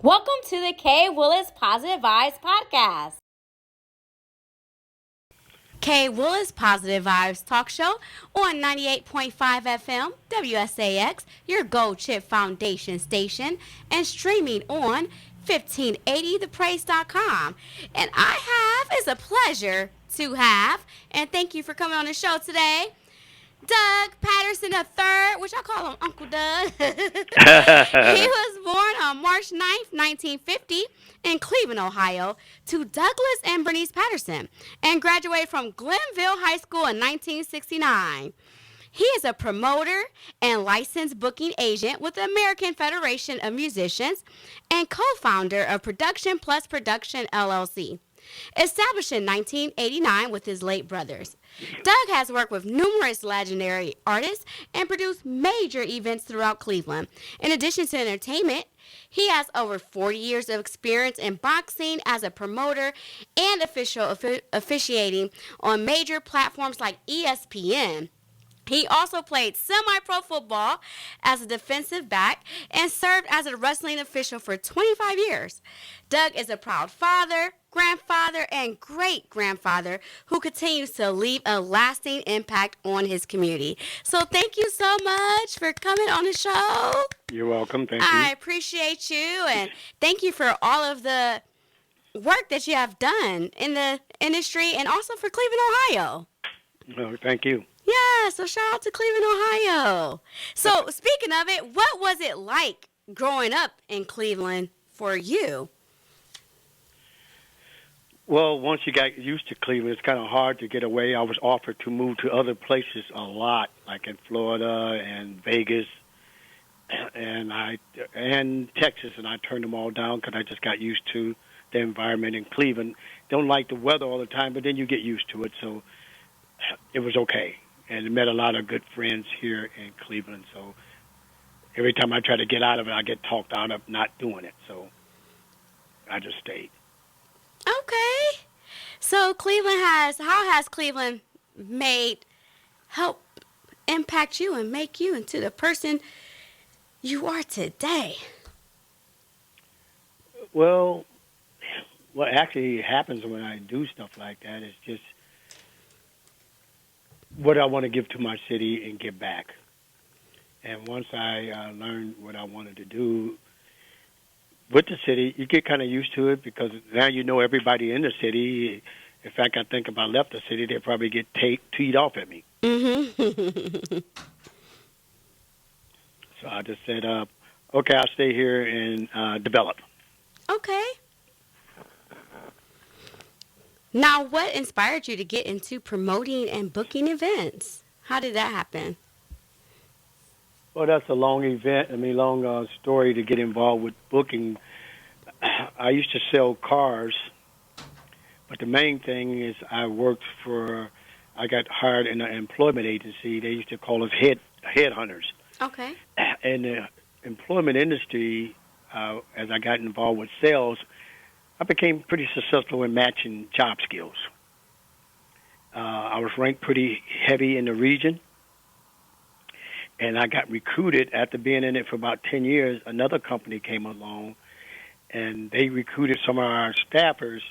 Welcome to the K. Willis Positive Vibes Podcast. K. Willis Positive Vibes Talk Show on 98.5 FM, WSAX, your Gold Chip Foundation station, and streaming on 1580thepraise.com. And it's a pleasure to have, and thank you for coming on the show today, Doug Patterson III, which I call him Uncle Doug. He was born on March 9th, 1950 in Cleveland, Ohio, to Douglas and Bernice Patterson, and graduated from Glenville High School in 1969. He is a promoter and licensed booking agent with the American Federation of Musicians and co-founder of Production Plus Production, LLC. Established in 1989 with his late brothers. Doug has worked with numerous legendary artists and produced major events throughout Cleveland. In addition to entertainment, he has over 40 years of experience in boxing as a promoter and officiating on major platforms like ESPN. He also played semi-pro football as a defensive back and served as a wrestling official for 25 years. Doug is a proud father, grandfather, and great-grandfather who continues to leave a lasting impact on his community. So thank you so much for coming on the show. You're welcome. Thank you. I appreciate you, and thank you for all of the work that you have done in the industry and also for Cleveland, Ohio. Oh, thank you. Yeah, so shout out to Cleveland, Ohio. So speaking of it, what was it like growing up in Cleveland for you? Well, once you got used to Cleveland, it's kind of hard to get away. I was offered to move to other places a lot, like in Florida and Vegas and Texas, and I turned them all down because I just got used to the environment in Cleveland. Don't like the weather all the time, but then you get used to it, so it was okay. And I met a lot of good friends here in Cleveland, so every time I try to get out of it, I get talked out of not doing it, so I just stayed. Okay. So how has Cleveland help impact you and make you into the person you are today? Well, what actually happens when I do stuff like that is just what I want to give to my city and give back. And once I learned what I wanted to do with the city, you get kind of used to it because now you know everybody in the city. In fact, I think if I left the city, they'd probably get teed off at me. Mm-hmm. So I just said, okay, I'll stay here and develop. Okay. Now, what inspired you to get into promoting and booking events? How did that happen? Well, that's a long story to get involved with booking. I used to sell cars, but the main thing is I got hired in an employment agency. They used to call us headhunters. Okay. In the employment industry, as I got involved with sales, I became pretty successful in matching job skills. I was ranked pretty heavy in the region, and I got recruited after being in it for about 10 years. Another company came along, and they recruited some of our staffers,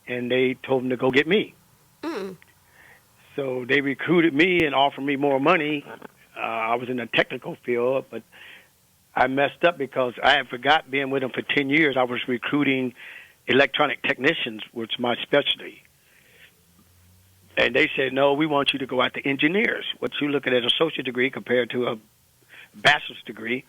and they told them to go get me. Mm. So they recruited me and offered me more money. I was in the technical field, but I messed up because I had forgot being with them for 10 years. I was recruiting electronic technicians, which is my specialty. And they said, no, we want you to go after engineers. What you look at as an associate degree compared to a bachelor's degree.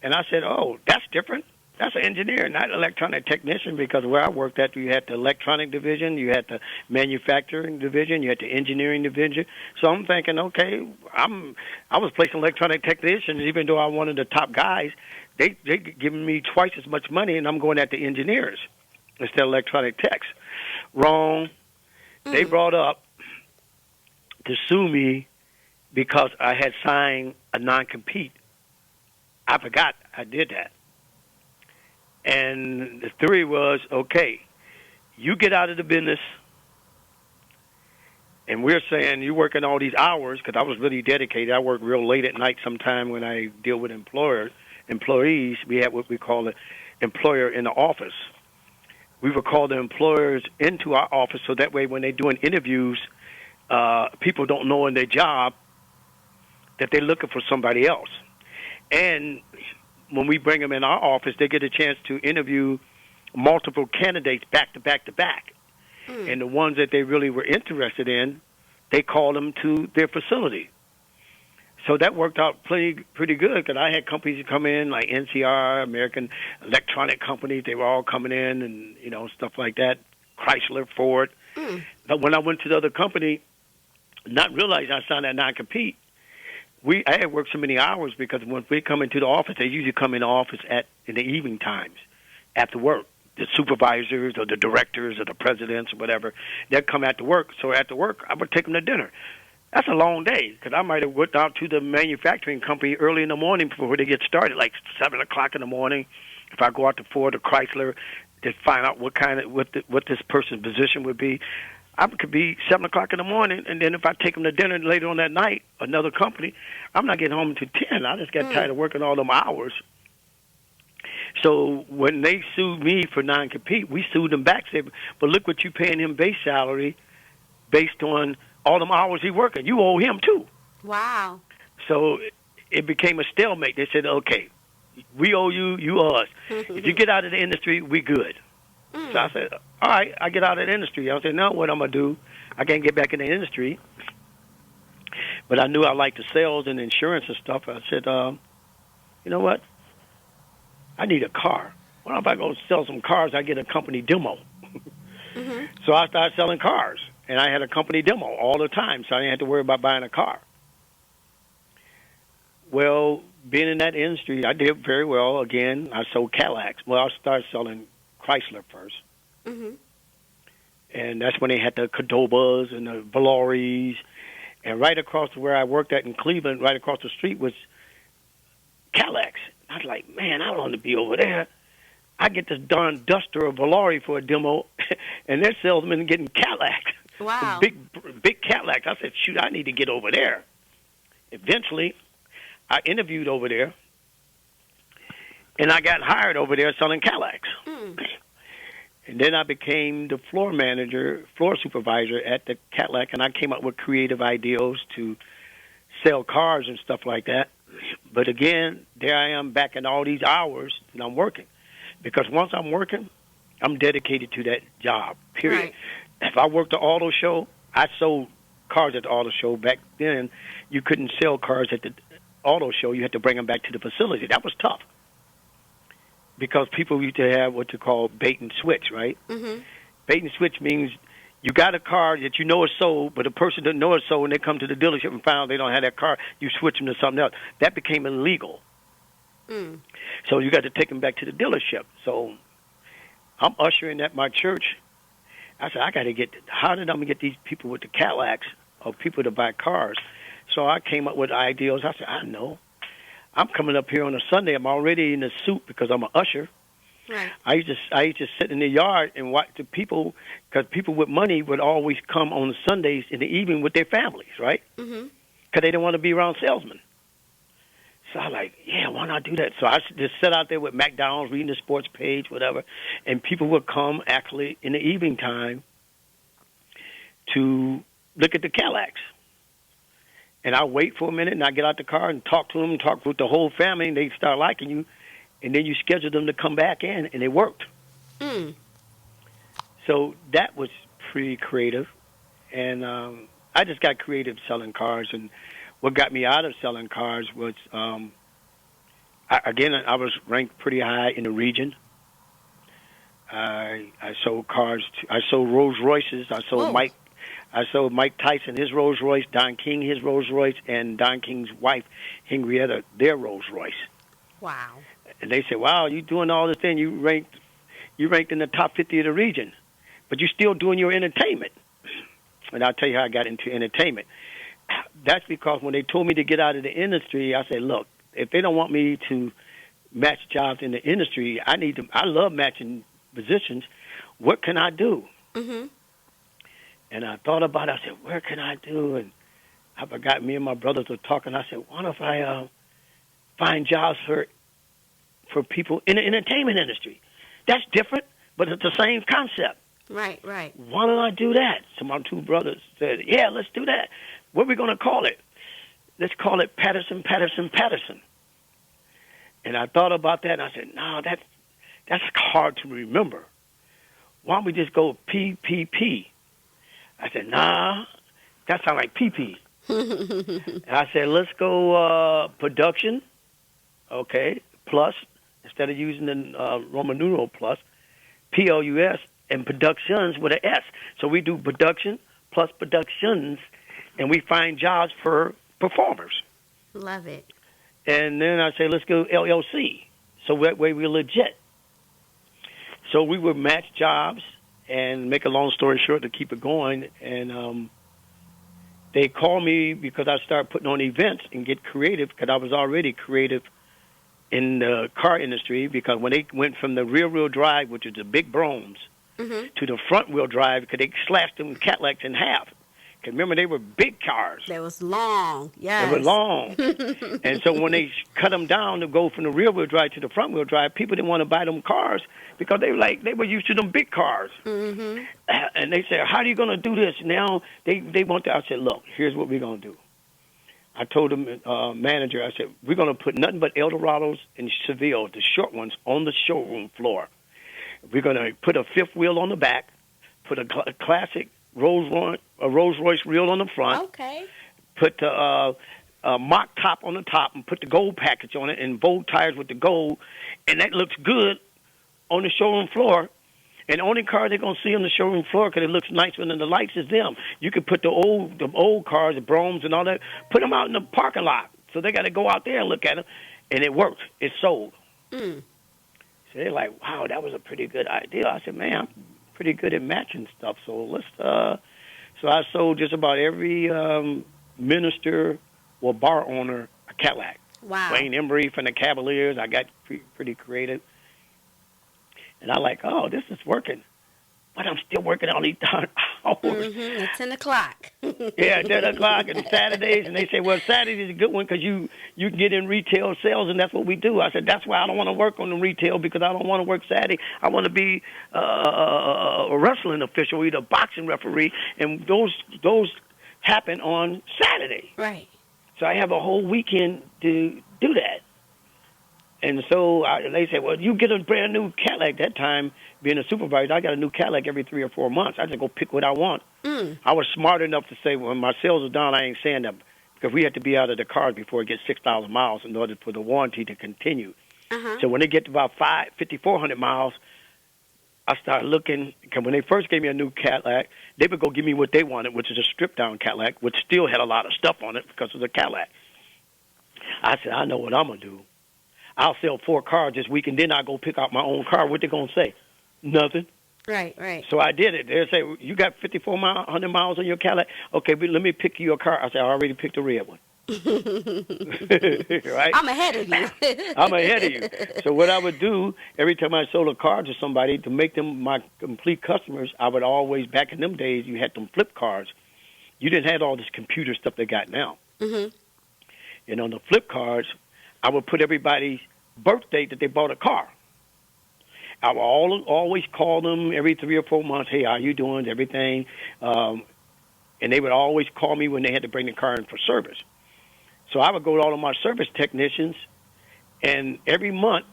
And I said, oh, that's different. That's an engineer, not an electronic technician, because where I worked at, you had the electronic division, you had the manufacturing division, you had the engineering division. So I'm thinking, okay, I was placing electronic technicians, even though I'm one of the top guys. They giving me twice as much money, and I'm going at the engineers instead of electronic techs. Wrong. They brought up to sue me because I had signed a non-compete. I forgot I did that. And the theory was, okay, you get out of the business, and we're saying you're working all these hours, because I was really dedicated. I work real late at night sometime when I deal with employers, employees, we had what we call an employer in the office. We would call the employers into our office so that way when they're doing interviews, people don't know in their job that they're looking for somebody else. And when we bring them in our office, they get a chance to interview multiple candidates back to back to back. And the ones that they really were interested in, they called them to their facility. So that worked out pretty good because I had companies come in like NCR, American Electronic Companies. They were all coming in and, stuff like that, Chrysler, Ford. But when I went to the other company, not realizing I signed that non-compete, I had worked so many hours because when we come into the office, they usually come in the office in the evening times after work. The supervisors or the directors or the presidents or whatever, they'd come after work. So after work, I would take them to dinner. That's a long day because I might have went out to the manufacturing company early in the morning before they get started, like 7 o'clock in the morning. If I go out to Ford or Chrysler to find out what this person's position would be, I could be 7 o'clock in the morning, and then if I take them to dinner later on that night, another company, I'm not getting home until 10. I just got tired of working all them hours. So when they sued me for non-compete, we sued them back, said, but look what you're paying him base salary based on all them hours he working. You owe him too. Wow. So it became a stalemate. They said, okay, we owe you, you owe us. If you get out of the industry, we good. So I said, all right, I get out of the industry. I said, now what I'm going to do, I can't get back in the industry. But I knew I liked the sales and insurance and stuff. I said, you know what? I need a car. Well, if I go sell some cars, I get a company demo. So I started selling cars, and I had a company demo all the time, so I didn't have to worry about buying a car. Well, being in that industry, I did very well. Again, I sold Cadillacs. Well, I started selling Chrysler first. And that's when they had the Cordobas and the Valoris. And right across where I worked at in Cleveland, right across the street was Cadillacs. I was like, man, I want to be over there. I get this darn Duster or Valori for a demo, and their salesmen getting Cadillacs. Wow. Big Cadillacs. I said, shoot, I need to get over there. Eventually, I interviewed over there, and I got hired over there selling Cadillacs. And then I became the floor supervisor at the Cadillac, and I came up with creative ideas to sell cars and stuff like that. But again, there I am back in all these hours that I'm working. Because once I'm working, I'm dedicated to that job, period. Right. If I worked the auto show, I sold cars at the auto show. Back then, you couldn't sell cars at the auto show. You had to bring them back to the facility. That was tough. Because people used to have what you call bait and switch, right? Bait and switch means you got a car that you know is sold, but the person doesn't know it's sold, when they come to the dealership and find out they don't have that car, you switch them to something else. That became illegal. So you got to take them back to the dealership. So I'm ushering at my church. I said, how did I get these people with the Cadillacs or people to buy cars? So I came up with ideas. I said, I know. I'm coming up here on a Sunday. I'm already in a suit because I'm an usher. Right. I used to sit in the yard and watch the people, because people with money would always come on Sundays in the evening with their families, right? Because they didn't want to be around salesmen. So I like, yeah, why not do that? So I just sat out there with McDonald's, reading the sports page, whatever, and people would come actually in the evening time to look at the Cadillacs. And I wait for a minute, and I get out the car and talk to them, talk with the whole family, and they start liking you. And then you schedule them to come back in, and it worked. So that was pretty creative. And I just got creative selling cars. And what got me out of selling cars was, I was ranked pretty high in the region. I sold cars. I sold Rolls Royces. I sold Mike Tyson his Rolls Royce, Don King his Rolls Royce, and Don King's wife, Henrietta, their Rolls Royce. Wow. And they said, wow, you doing all this thing. You ranked in the top 50 of the region, but you're still doing your entertainment. And I'll tell you how I got into entertainment. That's because when they told me to get out of the industry, I said, look, if they don't want me to match jobs in the industry, I love matching positions. What can I do? And I thought about it. I said, where can I do? And I forgot, me and my brothers were talking. I said, what if I find jobs for for people in the entertainment industry. That's different, but it's the same concept. Right, right. Why don't I do that? So my two brothers said, yeah, let's do that. What are we going to call it? Let's call it Patterson, Patterson, Patterson. And I thought about that, and I said, no, that's hard to remember. Why don't we just go PPP? I said, nah, that sounds like PP. And I said, let's go production, okay, plus, instead of using the Roman numeral plus, PLUS, and productions with an S. So we do production plus productions, and we find jobs for performers. Love it. And then I say, let's go LLC. So that way we're legit. So we would match jobs and make a long story short to keep it going. And they call me because I started putting on events and get creative because I was already creative in the car industry because when they went from the rear-wheel drive, which is the big Broms, to the front-wheel drive because they slashed them Cadillacs in half. Because remember, they were big cars. They was long, yes. They were long. And so when they cut them down to go from the rear-wheel drive to the front-wheel drive, people didn't want to buy them cars because they were used to them big cars. And they said, how are you going to do this? Now they want to. I said, look, here's what we're going to do. I told the manager, I said, we're going to put nothing but Eldorados and Sevilles, the short ones, on the showroom floor. We're going to put a fifth wheel on the back, put a classic Rolls Royce reel on the front. Okay. Put the mock top on the top and put the gold package on it and Vogue tires with the gold, and that looks good on the showroom floor. And the only car they're gonna see on the showroom floor because it looks nicer than the lights is them. You could put the old cars, the Broms and all that, put them out in the parking lot. So they got to go out there and look at them, and it worked. It sold. So they're like, wow, that was a pretty good idea. I said, man, I'm pretty good at matching stuff. So let's. So I sold just about every minister or bar owner a Cadillac. Wow. Wayne Embry from the Cavaliers. I got pretty creative. And I like, oh, this is working. But I'm still working on these darn hours. At 10 o'clock. Yeah, 10 o'clock and Saturdays. And they say, well, Saturday's a good one because you can get in retail sales, and that's what we do. I said, that's why I don't want to work on the retail because I don't want to work Saturday. I want to be a wrestling official, either a boxing referee, and those happen on Saturday. Right. So I have a whole weekend to do that. And so they said, well, you get a brand new Cadillac. That time, being a supervisor, I got a new Cadillac every 3 or 4 months. I just go pick what I want. I was smart enough to say, when my sales are down, I ain't saying that because we have to be out of the cars before it gets 6,000 miles in order for the warranty to continue. So when they get to about 5,400 miles, I started looking, because when they first gave me a new Cadillac, they would go give me what they wanted, which is a stripped-down Cadillac, which still had a lot of stuff on it because it was a Cadillac. I said, I know what I'm going to do. I'll sell 4 cars this week, and then I'll go pick out my own car. What they going to say? Nothing. Right, right. So I did it. They'll say, you got 100 miles on your Cadillac? Okay, but let me pick you a car. I said, I already picked a red one. Right? I'm ahead of you. I'm ahead of you. So what I would do, every time I sold a car to somebody, to make them my complete customers, I would always, back in them days, you had them flip cars. You didn't have all this computer stuff they got now. And on the flip cards, I would put everybody's birthday that they bought a car. I would always call them every 3 or 4 months, hey, how you doing, everything. And they would always call me when they had to bring the car in for service. So I would go to all of my service technicians, and every month,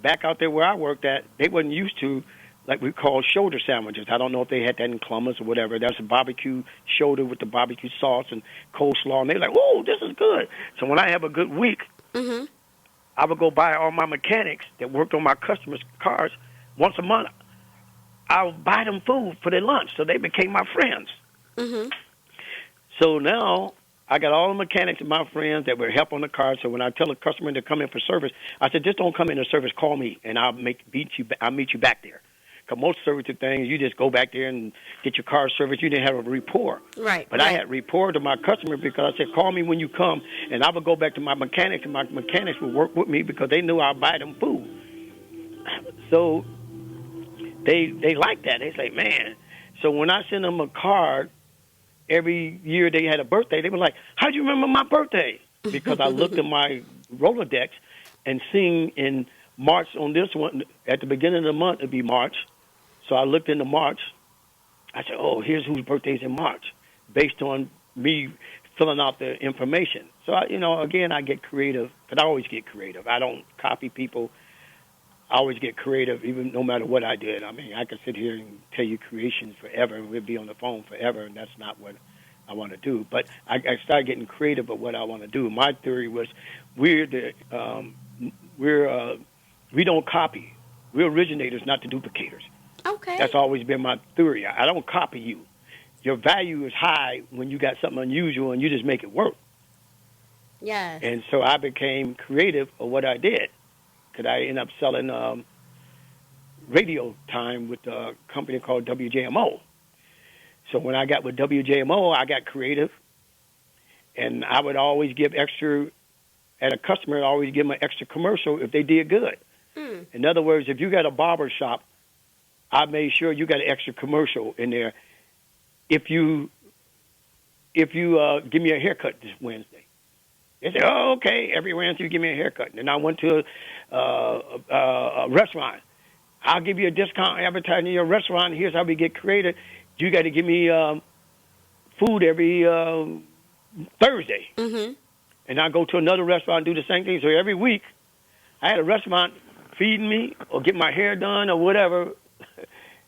back out there where I worked at, they wasn't used to, like we call shoulder sandwiches. I don't know if they had that in Columbus or whatever. That's a barbecue shoulder with the barbecue sauce and coleslaw. And they were like, whoa, this is good. So when I have a good week, I would go buy all my mechanics that worked on my customers' cars once a month. I would buy them food for their lunch, so they became my friends. So now I got all the mechanics and my friends that would help on the car. So when I tell a customer to come in for service, I said, just don't come in for service. Call me, and I'll meet you back there. Because most service things, you just go back there and get your car serviced. You didn't have a rapport. Right. But I had rapport to my customer because I said, call me when you come. And I would go back to my mechanics, and my mechanics would work with me because they knew I'd buy them food. So they liked that. They say, man. So when I send them a card, every year they had a birthday, they were like, how'd you remember my birthday? Because I looked at my Rolodex, and sing in March on this one. At the beginning of the month, it'd be March. So I looked into March. I said, oh, here's whose birthday's in March, based on me filling out the information. So, again, I get creative, but I always get creative. I don't copy people. I always get creative, even no matter what I did. I mean, I could sit here and tell you creations forever, and we'll be on the phone forever, and that's not what I want to do. But I started getting creative about what I want to do. My theory was we don't copy. We're originators, not the duplicators. Okay. That's always been my theory. I don't copy you. Your value is high when you got something unusual and you just make it work. Yes. And so I became creative of what I did. Because I ended up selling radio time with a company called WJMO. So when I got with WJMO, I got creative. And I would always give extra, at a customer, I'd always give them an extra commercial if they did good. Mm. In other words, if you got a barber shop, I made sure you got an extra commercial in there. If you give me a haircut this Wednesday, they say, oh, okay, every Wednesday you give me a haircut. And then I went to a restaurant. I'll give you a discount advertising your restaurant. Here's how we get creative. You got to give me food every Thursday. Mm-hmm. And I go to another restaurant and do the same thing. So every week, I had a restaurant feeding me or get my hair done or whatever.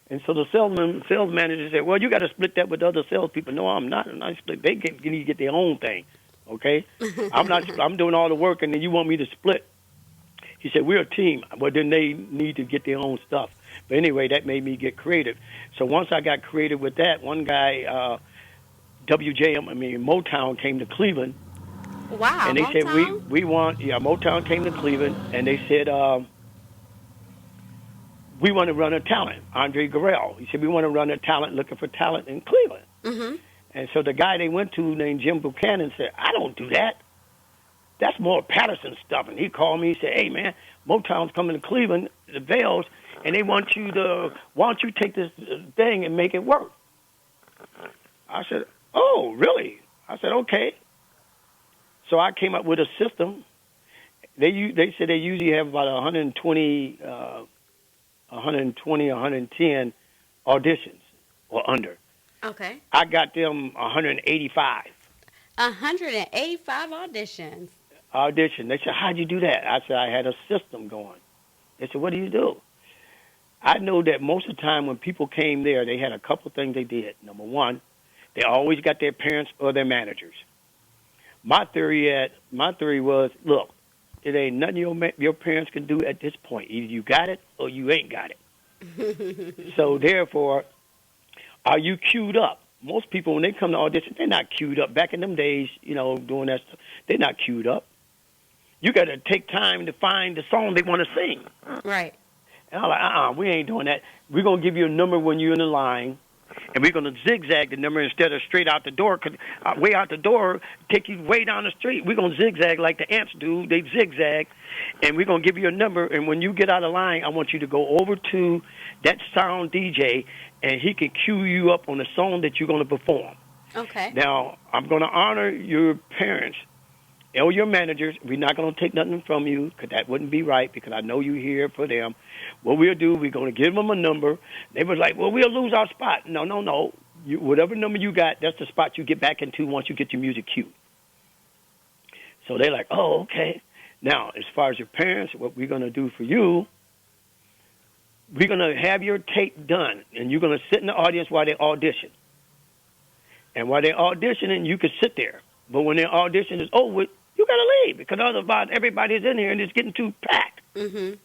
And so the sales manager said, well, you got to split that with other salespeople. No, I'm not. I'm not split. They need to get their own thing, okay? I'm doing all the work, and then you want me to split. He said, we're a team. Well, then they need to get their own stuff. But anyway, that made me get creative. So once I got creative with that, one guy, Motown came to Cleveland. Wow, and they Motown? said, Motown came to Cleveland, and they said, we want to run a talent, Andre Garrell. He said, we want to run a talent, looking for talent in Cleveland. Mm-hmm. And so the guy they went to named Jim Buchanan said, I don't do that. That's more Patterson stuff. And he called me, he said, hey, man, Motown's coming to Cleveland, the Vales, and they want you to, why don't you take this thing and make it work? I said, oh, really? I said, okay. So I came up with a system. They said they usually have about 120, 110 auditions or under. Okay. I got them 185. 185 auditions. They said, how'd you do that? I said, I had a system going. They said, what do you do? I know that most of the time when people came there, they had a couple things they did. Number one, they always got their parents or their managers. My theory was, look, it ain't nothing your parents can do at this point. Either you got it or you ain't got it. So therefore, are you queued up? Most people, when they come to audition, they're not queued up. Back in them days, doing that stuff, they're not queued up. You got to take time to find the song they want to sing. Right. And I'm like, we ain't doing that. We're going to give you a number when you're in the line, and we're going to zigzag the number instead of straight out the door. Cause way out the door, take you way down the street. We're going to zigzag like the ants do. They zigzag, and we're going to give you a number. And when you get out of line, I want you to go over to that sound DJ, and he can cue you up on the song that you're going to perform. Okay. Now, I'm going to honor your parents or your managers. We're not going to take nothing from you because that wouldn't be right because I know you're here for them. What we'll do, we're going to give them a number. They was like, well, we'll lose our spot. No. Whatever number you got, that's the spot you get back into once you get your music cued. So they're like, oh, okay. Now, as far as your parents, what we're going to do for you, we're going to have your tape done, and you're going to sit in the audience while they audition. And while they're auditioning, you can sit there. But when their audition is over, you got to leave because otherwise everybody's in here and it's getting too packed. Mm-hmm.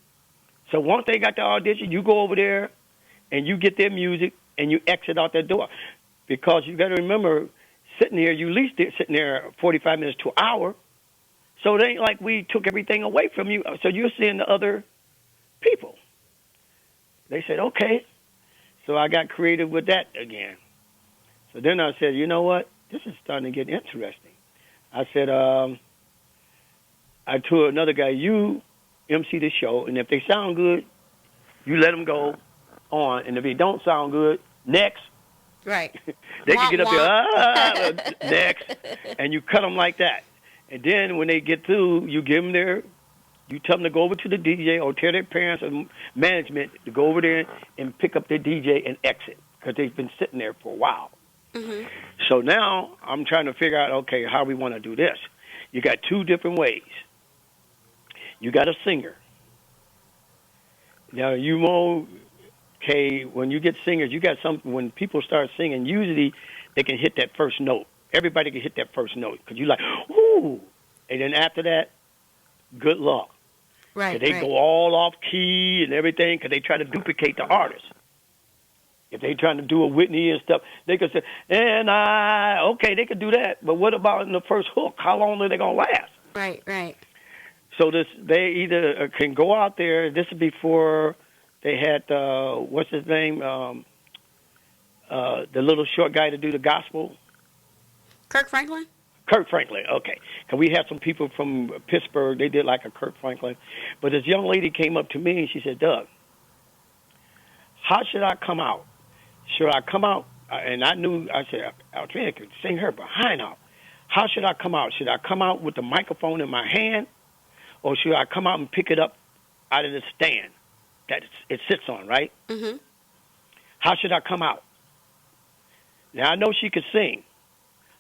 So once they got the audition, you go over there and you get their music and you exit out that door. Because you got to remember, sitting here, you at least sitting there 45 minutes to an hour. So it ain't like we took everything away from you. So you're seeing the other people. They said, okay. So I got creative with that again. So then I said, you know what? This is starting to get interesting. I said, I told another guy, you MC the show, and if they sound good, you let them go on. And if they don't sound good, next. Right. They can get up there, next, and you cut them like that. And then when they get through, you give them their You tell them to go over to the DJ or tell their parents and management to go over there and pick up their DJ and exit because they've been sitting there for a while. Mhm. So now I'm trying to figure out, okay, how we want to do this. You got two different ways. You got a singer. Now, okay, when you get singers, you got something, when people start singing, usually they can hit that first note. Everybody can hit that first note because you're like, ooh. And then after that, good luck. Right. They go all off key and everything because they try to duplicate the artist. If they trying to do a Whitney and stuff, they could say, okay, they could do that. But what about in the first hook? How long are they going to last? Right. So they either can go out there. This is before they had, what's his name? The little short guy to do the gospel. Kirk Franklin? Kirk Franklin, okay. Because we had some people from Pittsburgh. They did like a Kirk Franklin. But this young lady came up to me and she said, Doug, how should I come out? Should I come out? And I said, Altrina could sing her behind out. How should I come out? Should I come out with the microphone in my hand? Or should I come out and pick it up out of the stand that it sits on, right? Mm-hmm. How should I come out? Now, I know she could sing.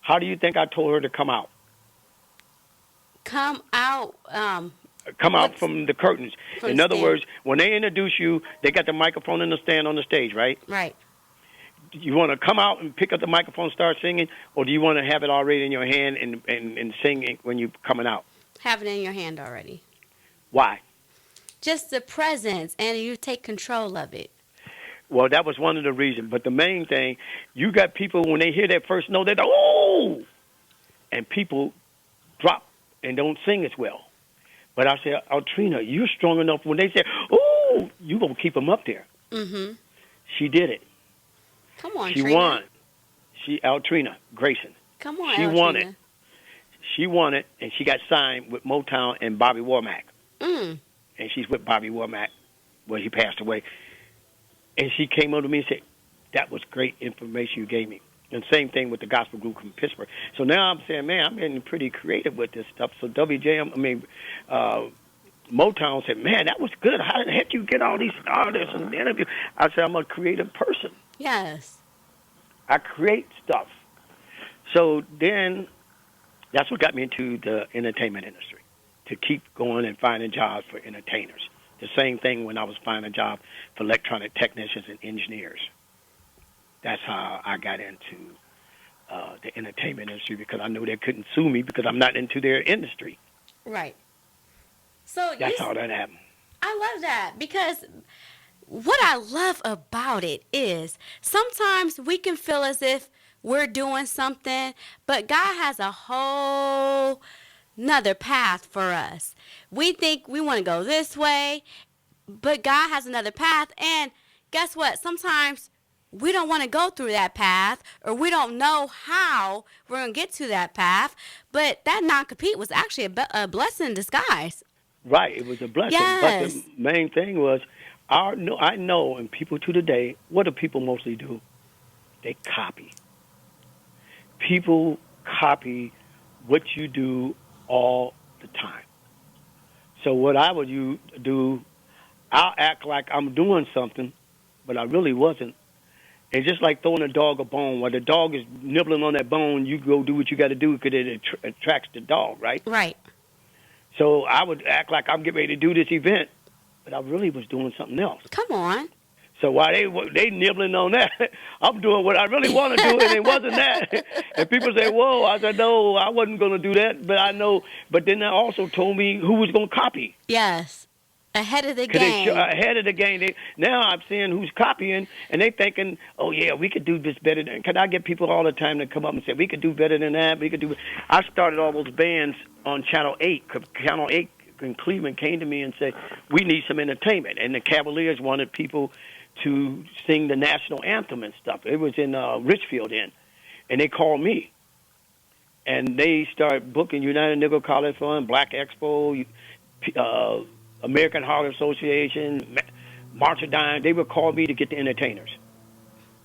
How do you think I told her to come out? Come out. Come out from the curtains. In other words, when they introduce you, they got the microphone in the stand on the stage, right? Right. You want to come out and pick up the microphone, start singing, or do you want to have it already in your hand and sing it when you're coming out? Have it in your hand already. Why? Just the presence, and you take control of it. Well, that was one of the reasons. But the main thing, you got people, when they hear that first note, they go, oh! And people drop and don't sing as well. But I said, Altrina, you're strong enough. When they say, oh, you going to keep them up there. Mm-hmm. She did it. Come on, She Trina. won. Altrina Grayson. Come on, She Altrina. won it. She won it, and she got signed with Motown and Bobby Womack. Mm. And she's with Bobby Womack. Well, he passed away. And she came over to me and said, that was great information you gave me. And same thing with the gospel group from Pittsburgh. So now I'm saying, man, I'm getting pretty creative with this stuff. So Motown said, man, that was good. How the heck you get all these artists and interviews? I said, I'm a creative person. Yes. I create stuff. So then that's what got me into the entertainment industry, to keep going and finding jobs for entertainers. The same thing when I was finding a job for electronic technicians and engineers. That's how I got into the entertainment industry, because I knew they couldn't sue me because I'm not into their industry. Right. So That's how that happened. I love that, because what I love about it is sometimes we can feel as if we're doing something, but God has a whole another path for us. We think we want to go this way, but God has another path. And guess what? Sometimes we don't want to go through that path, or we don't know how we're going to get to that path. But that non-compete was actually a blessing in disguise. Right, it was a blessing. Yes. But the main thing was, I know, and people to today, what do people mostly do? They copy. People copy what you do all the time. So what I would do, I'll act like I'm doing something, but I really wasn't. It's just like throwing a dog a bone. While the dog is nibbling on that bone, you go do what you got to do because it attracts the dog, right? Right. So I would act like I'm getting ready to do this event, but I really was doing something else. Come on. So while they nibbling on that, I'm doing what I really want to do, and it wasn't that. And people say, whoa. I said, no, I wasn't going to do that, but I know. But then they also told me who was going to copy. Yes. Ahead of the game. Ahead of the game. Now I'm seeing who's copying, and they thinking, oh, yeah, we could do this better. Because I get people all the time that come up and say, we could do better than that. I started all those bands on Channel 8. Channel 8 in Cleveland came to me and said, we need some entertainment. And the Cavaliers wanted people to sing the national anthem and stuff. It was in Richfield then. And they called me. And they started booking United Negro College Fund, Black Expo, American Heart Association, March of Dimes. They would call me to get the entertainers.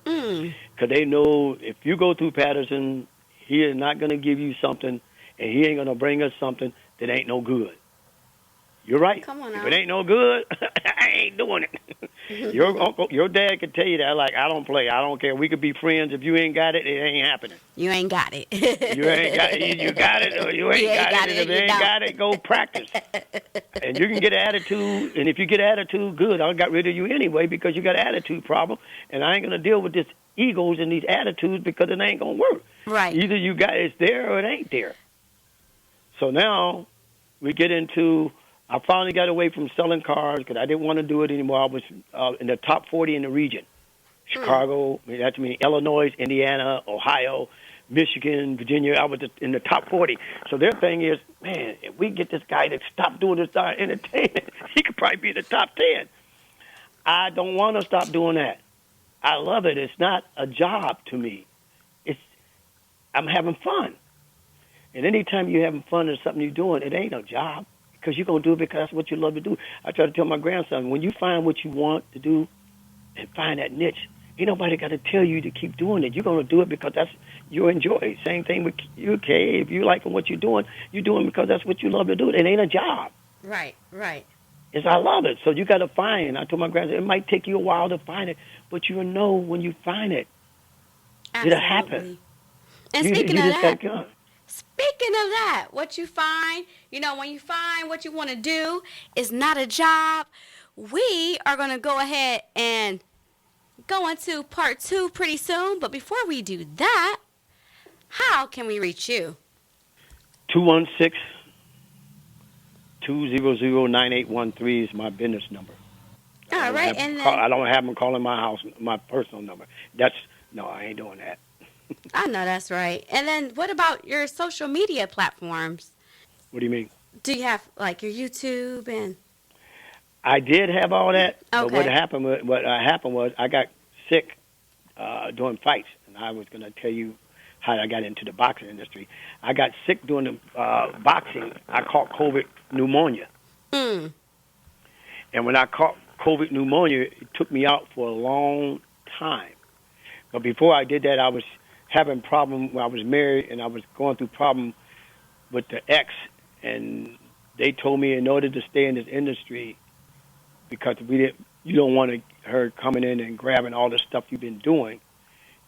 Because they know if you go through Patterson, he is not going to give you something, and he ain't going to bring us something that ain't no good. You're right. Come on If now. it ain't no good, I ain't doing it. Your dad could tell you that. Like, I don't play. I don't care. We could be friends. If you ain't got it, it ain't happening. You ain't got it. You ain't got it. You got it, or you ain't got it. And if you ain't got it, go practice. And you can get an attitude. And if you get an attitude, good. I got rid of you anyway because you got an attitude problem. And I ain't gonna deal with this egos and these attitudes because it ain't gonna work. Right. Either you got it's there or it ain't there. So now we get into. I finally got away from selling cars because I didn't want to do it anymore. I was in the top 40 in the region. Chicago, that means Illinois, Indiana, Ohio, Michigan, Virginia. I was in the top 40. So their thing is, man, if we get this guy to stop doing this entertainment, he could probably be in the top 10. I don't want to stop doing that. I love it. It's not a job to me. I'm having fun. And anytime you're having fun or something you're doing, it ain't a job. Because you're going to do it because that's what you love to do. I try to tell my grandson, when you find what you want to do and find that niche, ain't nobody got to tell you to keep doing it. You're going to do it because that's you enjoy. Same thing with you, Kay. If you like what you're doing because that's what you love to do. It ain't a job. Right. It's I love it. So you got to find. I told my grandson, it might take you a while to find it, but you'll know when you find it. Absolutely. It'll happen. And speaking of that, Speaking of that, what you find, when you find what you want to do is not a job, we are going to go ahead and go into part 2 pretty soon. But before we do that, how can we reach you? 216-200-9813 is my business number. All right. I don't have them calling my house, my personal number. No, I ain't doing that. I know that's right. And then what about your social media platforms? What do you mean? Do you have like your YouTube and? I did have all that, okay. But what happened was I got sick doing fights, and I was going to tell you how I got into the boxing industry. I got sick doing the boxing. I caught COVID pneumonia. Mm. And when I caught COVID pneumonia, it took me out for a long time. But before I did that, I was having problem when I was married, and I was going through problem with the ex, and they told me in order to stay in this industry, because you don't want her coming in and grabbing all the stuff you've been doing,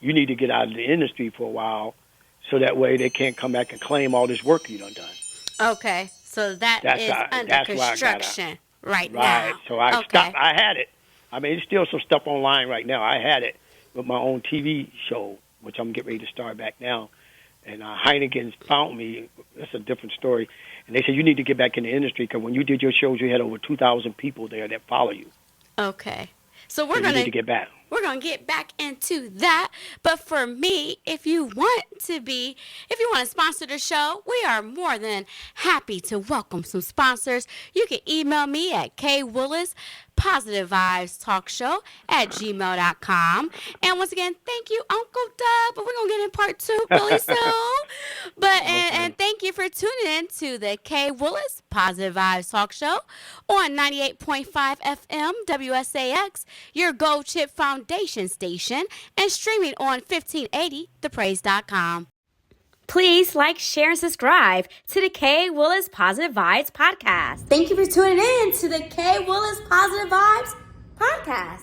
you need to get out of the industry for a while, so that way they can't come back and claim all this work you done. Okay, so that's under construction right now. Right, so I stopped. I had it. I mean, there's still some stuff online right now. I had it with my own TV show, which I'm getting ready to start back now. And Heineken's found me. That's a different story. And they said, you need to get back in the industry because when you did your shows, you had over 2,000 people there that follow you. Okay. So we're going to get back. We're going to get back into that. But for me, if you want to sponsor the show, we are more than happy to welcome some sponsors. You can email me at kwillispositivevibestalkshow@gmail.com. And once again, thank you, Uncle Doug. But we're going to get in part 2 really soon. And thank you for tuning in to the K. Willis Positive Vibes Talk Show on 98.5 FM WSAX, your Gold Chip Foundation station, and streaming on 1580thepraise.com. Please like, share, and subscribe to the K. Willis Positive Vibes podcast. Thank you for tuning in to the K. Willis Positive Vibes podcast.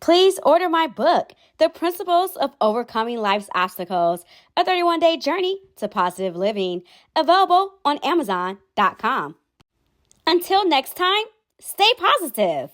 Please order my book, The Principles of Overcoming Life's Obstacles, a 31-day journey to positive living, available on Amazon.com. Until next time, stay positive.